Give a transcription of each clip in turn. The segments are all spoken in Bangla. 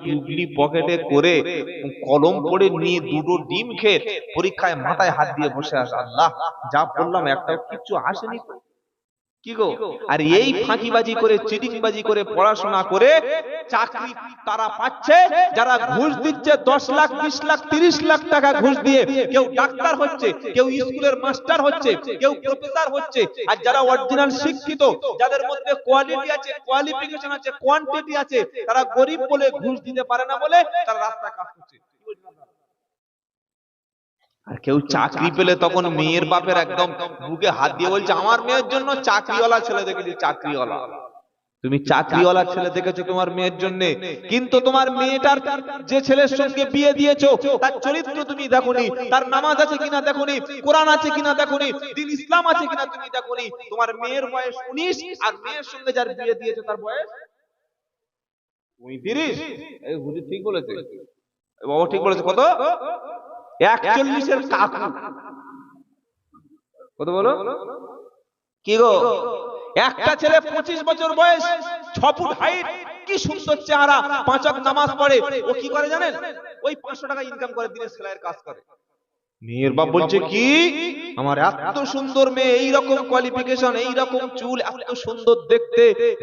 টুকলি পকেটে করে কলম পড়ে নিয়ে দুটো ডিম খেয়ে পরীক্ষায় মাথায় হাত দিয়ে বসে আসে, আল্লাহ যা পড়লাম একটাও কিছু আসেনি কি গো। আর এই ফাঁকিবাজি করে চিটিংবাজি করে পড়াশোনা করে চাকরি তারা পাচ্ছে যারা ঘুষ দিচ্ছে 10 লাখ 20 লাখ 30 লাখ টাকা ঘুষ দিয়ে। কেউ ডাক্তার হচ্ছে, কেউ স্কুলের মাস্টার হচ্ছে, কেউ প্রফেসর হচ্ছে। আর যারা অরিজিনাল শিক্ষিত, যাদের মধ্যে কোয়ালিটি আছে, কোয়ালিফিকেশন আছে, কোয়ান্টিটি আছে, তারা গরিব বলে ঘুষ দিতে পারে না বলে তারা রাস্তায় কাজ করছে। আর কেউ চাকরি পেলে তখন মেয়ের বাপের একদম বুকে হাত দিয়ে বলছে আমার মেয়ের জন্য চাকরিওয়ালা ছেলে দেখেছি, চাকরিওয়ালা। তুমি চাকরিওয়ালা ছেলে দেখেছো তোমার মেয়ের জন্য, কিন্তু তোমার মেয়েটার যে ছেলের সঙ্গে বিয়ে দিয়েছো তার চরিত্র তুমি দেখোনি, তার নামাজ আছে কিনা দেখোনি, কোরআন আছে কিনা দেখোনি, দ্বীন ইসলাম আছে কিনা তুমি দেখোনি। তোমার মেয়ের বয়স 19 আর মেয়ের সঙ্গে যার বিয়ে দিয়েছো তার বয়স 35। এই হুজুর ঠিক বলেছে, বাবা ঠিক বলেছে। কত? 41 এর কাকু। কত বলো কি গো? একটা ছেলে 25 বছর বয়স, 6 ফুট হাইট, কি সুন্দর চেহারা, 5 ওয়াক্ত নামাজ পড়ে। ও কি করে জানেন? ওই 500 টাকা ইনকাম করে, দিনে সেলাইয়ের কাজ করে। মেয়ের বাপ বলছে কি আমার এত সুন্দর মেয়ে, এই রকম কোয়ালিফিকেশন, এই রকম চুল, এত সুন্দর দেখতে,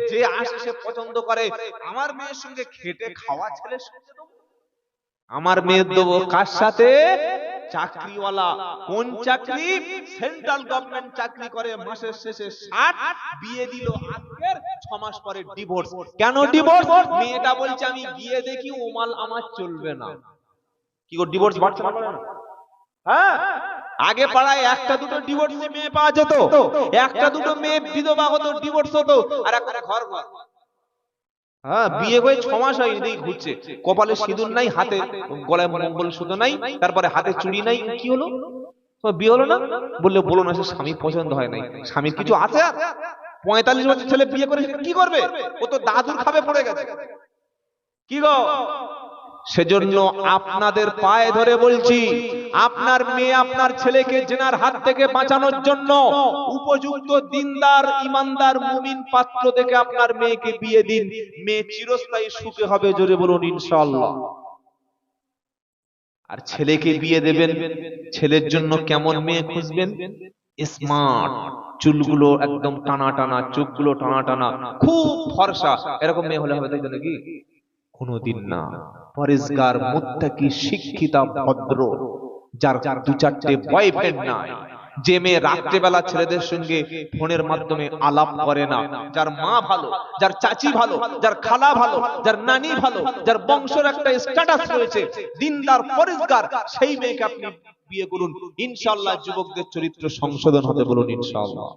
যে আসে সে পছন্দ করে। আমার মেয়ের সঙ্গে খেটে খাওয়া ছেলের সঙ্গে দেবো? আমার মেয়ের দেবো কার সাথে? চাকরিওয়ালা। কোন চাকরি? সেন্ট্রাল গভর্নমেন্ট চাকরি করে, মাসের শেষে 60, বিয়ে দিল আজকের 6 মাস পরে ডিভোর্স। কেন ডিভোর্স? মেয়েটা বলছে আমি গিয়ে দেখি ও মাল আমার চলবে না। কি গো, ডিভোর্স বাড়ছে না? হ্যাঁ, আগে পাড়ায় একটা দুটো ডিভোর্সে মেয়ে পাওয়া যেত, একটা দুটো মেয়ে বিধবা হতো, ডিভোর্স হতো। আর এখন ঘর ঘর। হ্যাঁ, বিয়ে হয়ে 6 মাস হয়নি দেখি ঘুরছে, কপালে সিঁদুর নাই, হাতে গলায় মঙ্গলসূত্র নাই, তারপরে হাতে চুড়ি নাই। কি হলো? বিয়ে হলো না? বললে বলো না, সে স্বামী পছন্দ হয় নাই। স্বামীর কিছু আছে? 45 বছর ছেলে বিয়ে করে কি করবে? ও তো দাদুর খাবে পড়ে গেছে। কি গো, সেজন্য আপনাদের পায়ে ধরে বলছি, আপনার মেয়ে আপনার ছেলেকে জেনার হাত থেকে বাঁচানোর জন্য উপযুক্ত দিনদার ইমানদার মুমিন পাত্র দেখে আপনার মেয়েকে বিয়ে দিন। মেয়ে চিরস্থায়ী সুখে হবে, জোরে বলুন ইনশাআল্লাহ। আর ছেলেকে বিয়ে দেবেন, ছেলের জন্য কেমন মেয়ে খুঁজবেন? স্মার্ট, চুলগুলো একদম টানা টানা, চোখগুলো টানা টানা, খুব ফর্সা, এরকম মেয়ে হলে হবে, তাই তো নাকি? কোনদিন না। পরেশগার, মুত্তাকি, শিক্ষিতা, ভদ্র, যার 2-4টে বয়ফ্রেন্ড নাই, যে মেয়ে রাত্রেবেলা ছেলেদের সঙ্গে ফোনের মাধ্যমে আলাপ করে না, যার মা ভালো, যার চাচি ভালো, যার খালা ভালো, যার নানি ভালো, যার বংশের একটা স্ট্যাটাস রয়েছে, দিনদার পরেশগার, সেই মেয়েকে আপনি বিয়ে করুন। ইনশাআল্লাহ যুবকদের চরিত্র সংশোধন হবে, বলুন ইনশাআল্লাহ।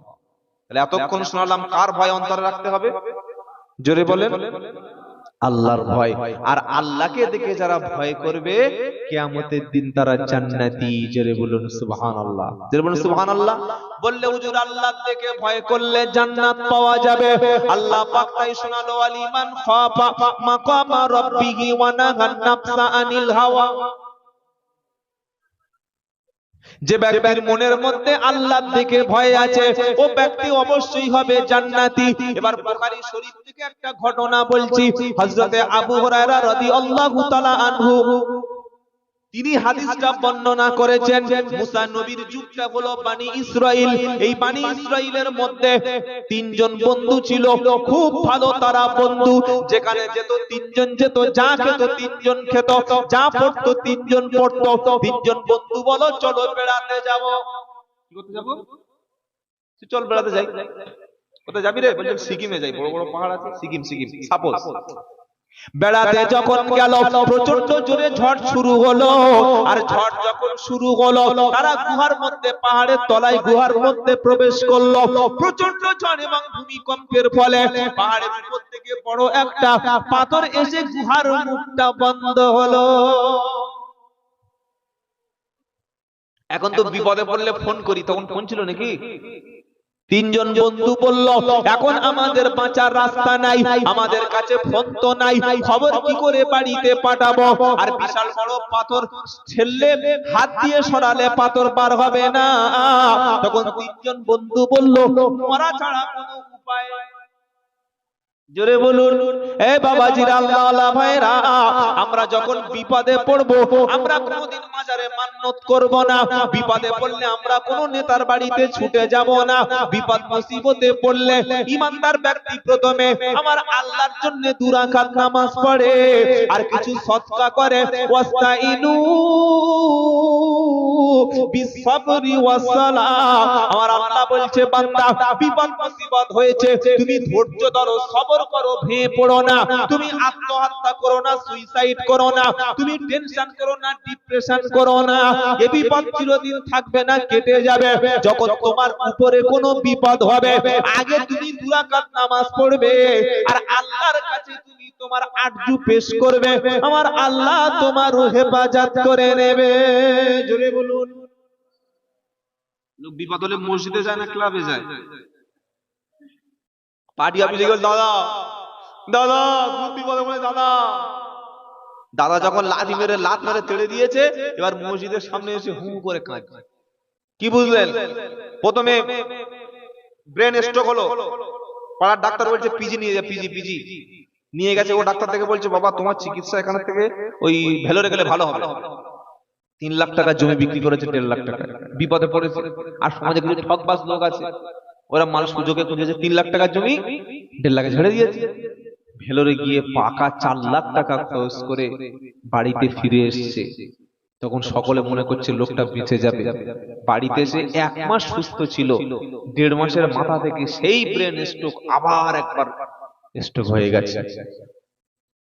তাহলে এতক্ষণ শোনালাম, কার ভয় অন্তরে রাখতে হবে? জোরে বলেন, আল্লাহর ভয়। আর আল্লাহকে দেখে যারা ভয় করবে, কিয়ামতের দিন তারা জান্নাতি। জোরে বলুন সুবহানাল্লাহ, জোরে বলুন সুবহানাল্লাহ। বললে হুজুর আল্লাহ দেখে ভয় করলে জান্নাত পাওয়া যাবে? আল্লাহ পাক তাই শোনালো, আলিমান খাফা মাকামা রাব্বিহি ওয়া নাহান নাফসা আনিল হাওয়া। যে ব্যক্তির মনের মধ্যে আল্লাহর দিকে ভয় আছে, ও ব্যক্তি অবশ্যই হবে জান্নাতি। এবার বুখারী শরীফ থেকে একটা ঘটনা বলছি। হযরতে আবু হুরায়রা রাদিয়াল্লাহু তাআলা আনহু তিনি হাদিসটা বর্ণনা করেছেন। মুসা নবীর যুগটা হলো বনি ইসরাইল। এই বনি ইসরাইলের মধ্যে 3 জন বন্ধু ছিল, খুব ভালো তারা বন্ধু। যেখানে যেত 3 জন যেত, যা খেত 3 জন খেত, যা পড়তো 3 জন পড়তো। 3 জন বন্ধু বলো চলো বেড়াতে যাব। কি করতে যাব? চল বেড়াতে যাই। কোথায় যাবি রে? বলছেন সিকিমে যাই, বড় বড় পাহাড় আছে, সিকিম সিকিম সাপোজ। বেড়াতে যখন গেল, প্রচন্ড জোরে ঝড় শুরু হলো। আর ঝড় যখন শুরু হলো, তারা গুহার মধ্যে, পাহাড়ের তলায় গুহার মধ্যে প্রবেশ করলো। প্রচন্ড ঝড় এবং ভূমিকম্পের ফলে পাহাড়ের উপর থেকে বড় একটা পাথর এসে গুহার মুখটা বন্ধ হলো। এখন তো বিপদে পড়লে ফোন করি, তখন ফোন ছিল নাকি? 3 জন বন্ধু বলল, এখন আমাদের বাঁচার রাস্তা নাই, আমাদের কাছে ফোন তো নাই, খবর কি করে বাড়িতে পাঠাবো? আর বিশাল বড় পাথর ঠেললে, হাত দিয়ে সরালে পাথর পার হবে না। তখন 3 জন বন্ধু বলল, মরা ছাড়া কোনো উপায়। জোরে বলুন এ বাবাজিরা, আল্লাহ ভাইরা, আমরা যখন বিপদে পড়বো আমরা কোনোদিন মাজারে মান্নত করব না, বিপদে পড়লে আমরা কোনো নেতার বাড়িতে ছুটে যাব না, বিপদ মুসিবতে পড়লে ইমানদার ব্যক্তি প্রথমে আমার আল্লাহর জন্য 2 রাকাত নামাজ পড়ে আর কিছু সদকা করে। ওয়াস্তাইনু বিসসাবরি ওয়াসসালাহ। আমার আল্লাহ বলছে বান্দা বিপদ মুসিবত হয়েছে তুমি ধৈর্য ধরো, সবর করো, ভেঙে পড়ো না, তুমি আত্মহত্যা করো না, সুইসাইড করো না, তুমি টেনশন করো না, ডিপ্রেশন করো না। এই বিপদ চিরদিন থাকবে না, কেটে যাবে। যখন তোমার উপরে কোনো বিপদ হবে আগে তুমি 2 রাকাত নামাজ পড়বে আর আল্লাহর কাছে তুমি তোমার আরজু পেশ করবে, আমার আল্লাহ তোমার হেফাজত করে নেবে। জোরে বলুন। লোক বিপদ হলে মসজিদে যায় না ক্লাবে যায়? পার্টি অফিসে গেল, দাদা দাদা খুব বিপদে পড়ে দাদা। দাদা যখন লাথি মেরে লাত মেরে তেড়ে দিয়েছে, এবার মসজিদের সামনে এসে হু করে কাঁদছে। কি বুঝলেন? প্রথমে ব্রেন স্ট্রোক হলো, পাড়ার ডাক্তার বলছে পিজি নিয়ে যা, পিজি পিজি নিয়ে গেছে। ও ডাক্তার থেকে বলছে বাবা তোমার চিকিৎসা এখান থেকে ওই ভেলোরে গেলে ভালো হবে। 3 লাখ টাকা জমি বিক্রি করেছে 1.5 লাখ টাকা, বিপদে পড়েছে। আর সমাজে কিছু ঠকবাজ লোক আছে, ওরা মানুষ সুযোগে খুঁজেছে 3 লাখ টাকার জমি 1.5 লাখে ছেড়ে দিয়েছে। ভেলোরে গিয়ে পাকা 4 লাখ টাকা খরচ করে বাড়িতে ফিরে এসেছে। তখন সকলে মনে করছে লোকটা বেঁচে যাবে। বাড়িতে এসে 1 মাস সুস্থ ছিল, 1.5 মাসের মাথা থেকে সেই ব্রেন স্ট্রোক, আবার একবার স্ট্রোক হয়ে গেছে।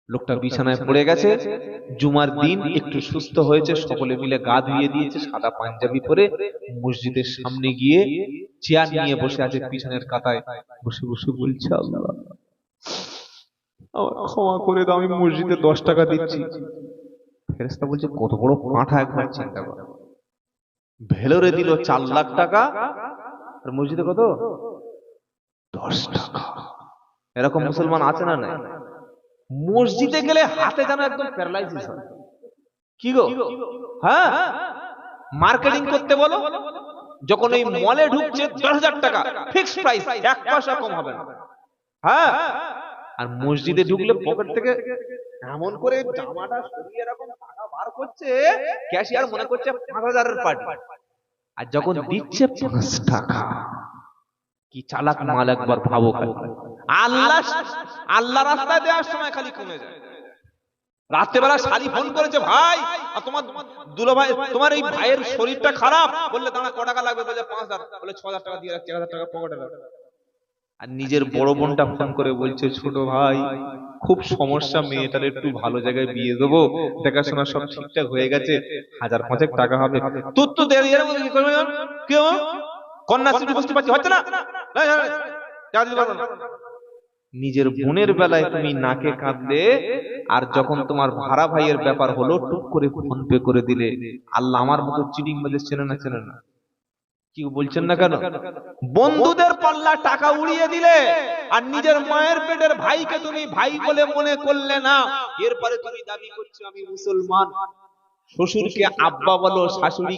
লোকটা বিছানায় পড়ে গেছে। জুমার দিন একটু সুস্থ হয়েছে, সকলে মিলে গা ধুইয়ে দিয়েছে, সাদা পাঞ্জাবি পরে মসজিদের সামনে গিয়ে চেয়ার নিয়ে বসে আছে, পিছনের কাতায় বসে বসে বলছে আল্লাহ আমাকে ক্ষমা করে দাও, আমি মসজিদে 10 টাকা দিচ্ছি। ফেরেশতা বলছে কত বড় পাঁঠা, একবার চিন্তা করো। ভেলোরে দিল 4 লাখ টাকা আর মসজিদে কত? 10 টাকা। এরকম মুসলমান আছে না নাই? মসজিদে গেলে হাতে যেন একদম প্যারালাইসিস হয়। কি গো? হ্যাঁ, মার্কেটিং করতে বলো, যখন এই মলে ঢুকছে 10,000 টাকা ফিক্সড প্রাইস, 1 পয়সা কম হবে না। হ্যাঁ, আর মসজিদে ঢুকলে পকেট থেকে এমন করে জামাটা সরিয়ে এরকম টাকা বার করছে, ক্যাশিয়ার মনে করছে 5,000 এর পার্টি, আর যখন দিচ্ছে 5 টাকা। কি চালাক মাল, একবার ভাবো। আল্লাহ রাস্তায় দেওয়ার সময় খালি কমে যায়। রাত্রেবেলা শালি ফোন করেছে, ভাই তোমার দুলাভাই, তোমার এই ভাইয়ের শরীরটা খারাপ, বললে দাঁড়া ক টাকা লাগবে, বলে 5,000, বলে 6,000 টাকা দিয়ে রাখছি, 1,000 টাকা পকেটে রাখ। আর নিজের বড় বোনটা ফোন করে বলছে, ছোট ভাই খুব সমস্যা, মেয়েটার একটু ভালো জায়গায় বিয়ে দেবো, দেখাশোনা সব ঠিকঠাক হয়ে গেছে, 1,000-5,000 টাকা হবে। তোর তো দেরি কেউ কন্যাশ্রী বুঝতে পারছি হচ্ছে না। নিজের বোনের বেলায় তুমি নাকে কাঁদলে, আর যখন তোমার ভাড়া ভাইয়ের ব্যাপার হলো টুক করে ফোন পে করে দিলে। আল্লাহ আমার মতো চিটিং বাজে চেনে না, চেনে না? কি বলছেন না কেন? বন্ধুদের পাল্লা টাকা উড়িয়ে দিলে আর নিজের মায়ের পেটের ভাইকে তুমি ভাই বলে মনে করলে না, এরপরে তুমি দাবি করছো আমি মুসলমান। শ্বশুরকে আব্বা বলো, শাশুড়ি